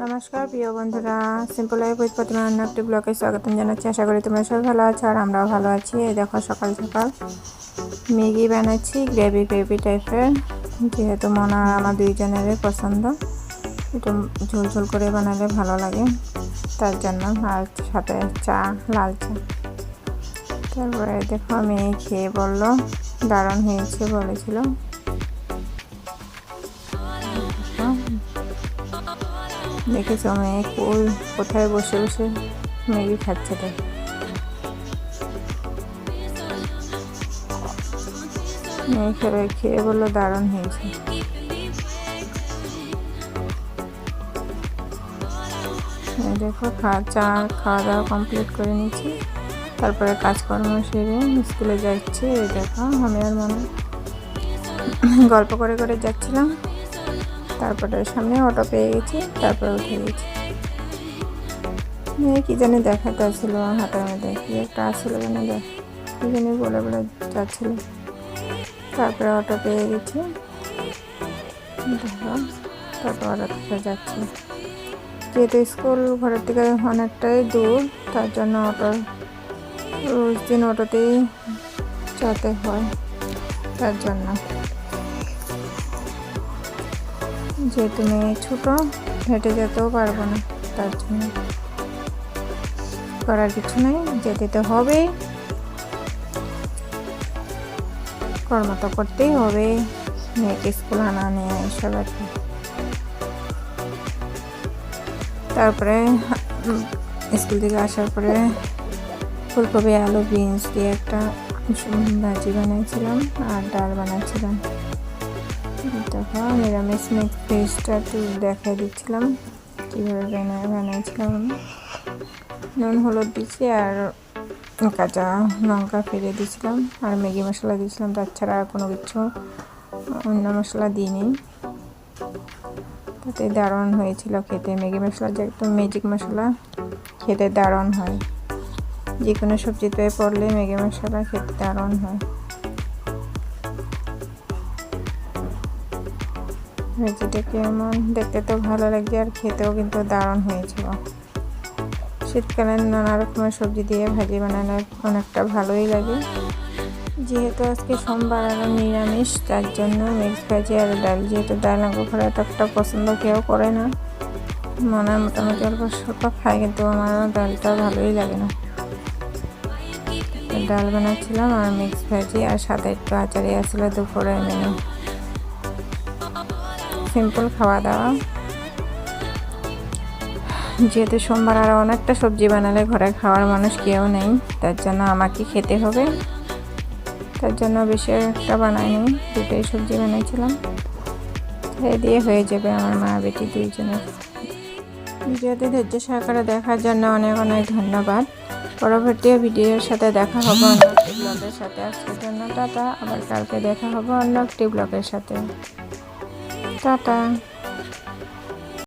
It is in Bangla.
নমস্কার প্রিয় বন্ধুরা, সিম্পল লাইফ উইথ প্রতিমা অন্য একটি ব্লগে স্বাগতম জানাচ্ছি। আশা করি তোমরা সবাই ভালো আছো আর আমরাও ভালো আছি। এই দেখো সকাল সকাল ম্যাগি বানাচ্ছি, গ্রেভি টাইপের, যেহেতু মনে আর আমার দুইজনেরই পছন্দ। একটু ঝোল ঝোল করে বানালে ভালো লাগে, তার জন্য। আর সাথে চা, লাল চা। তারপরে দেখো মেয়ে খেয়ে বললো দারুণ হয়েছে বলেছিল। দেখেছো মেয়ে কোথায় বসে বসে ম্যাগি খাচ্ছে। তো মেয়ে খেয়ে বললো দারুণ হয়েছে। দেখো খাওয়া দাওয়া কমপ্লিট করে নিচ্ছি, তারপরে কাজকর্ম সেরে স্কুলে যাচ্ছি। এই দেখো আমি আর মনে গল্প করে করে যাচ্ছিলাম, তারপরে সামনে অটো পেয়ে গেছি, তারপরে উঠে গেছি। কি জানি দেখাতে আসছিল হাতের মধ্যে, কি একটা আসছিল জানি কি জানি বলে যাচ্ছিল। তারপরে অটো পেয়ে গেছি, দেখো তারপর অটো থেকে যাচ্ছি। যেহেতু স্কুল ঘরের থেকে অনেকটাই দূর, তার জন্য রোজ দিন অটোতেই যেতে হয়। তার জন্য যেহেতু মেয়ে ছোটো, হেঁটে যেতেও পারবো না, তার জন্য করার কিছু নেই, যেতে তো হবেই, কর্ম তো করতেই হবে। মেয়েকে স্কুল আনা নিয়ে এসব আর কি। তারপরে স্কুল থেকে আসার পরে ফুলকপি আলু বিনস দিয়ে একটা ভাজি বানিয়েছিলাম আর ডাল বানাচ্ছিলাম। তখন নিরামিষ মিক্স ভেজটা একটু দেখাই দিচ্ছিলাম কীভাবে বানিয়েছিলাম। নুন হলুদ দিচ্ছি আর কাঁচা লঙ্কা ফেলে দিয়েছিলাম আর ম্যাগি মশলা দিয়েছিলাম। তাছাড়া আর কোনো কিছু অন্য মশলা দিইনি। তাতে দারুণ হয়েছিল খেতে। ম্যাগি মশলা যে একদম ম্যাজিক মশলা, খেতে দারুণ হয়। যে কোনো সবজিতে পড়লে ম্যাগি মশলা খেতে দারুণ হয়। ভেজিটা কেমন দেখতে তো ভালো লাগছে, আর খেতেও কিন্তু দারুণ হয়েছিল। শীতকালে নানা রকমের সবজি দিয়ে ভাজি বানালে অনেকটা ভালোই লাগে। যেহেতু আজকে সোমবার আর নিরামিষ, তার জন্য মিক্স ভাজি আর ডাল। যেহেতু ডাল আমাকে ঘরে এতটা পছন্দ কেউ করে না, মনে হয় মোটামুটি অল্প স্বল্প খায়, কিন্তু আমার ডালটা ভালোই লাগে না। ডাল বানাচ্ছিলাম আর মিক্স ভাজি, আর সাথে একটু আচারি আসছিল দুপুরের মেনু। সিম্পল খাওয়া দাওয়া। যেহেতু সোমবার আর অনেকটা সবজি বানালে ঘরে খাওয়ার মানুষ কেউ নেই, তার জন্য আমাকে খেতে হবে। তার জন্য বেশি একটা বানাইনি, দুটোই সবজি বানাইছিলাম। এই দিয়ে হয়ে যাবে আমার মা বেটি দুইজনের। ভিডিওতে ধৈর্য সহকারে দেখার জন্য অনেক অনেক ধন্যবাদ। পরবর্তী ভিডিওর সাথে দেখা হবে অন্য একটি ব্লগের সাথে। আজকের জন্য টাটা, আবার কালকে দেখা হবে অন্য একটি ব্লগের সাথে। টাটা।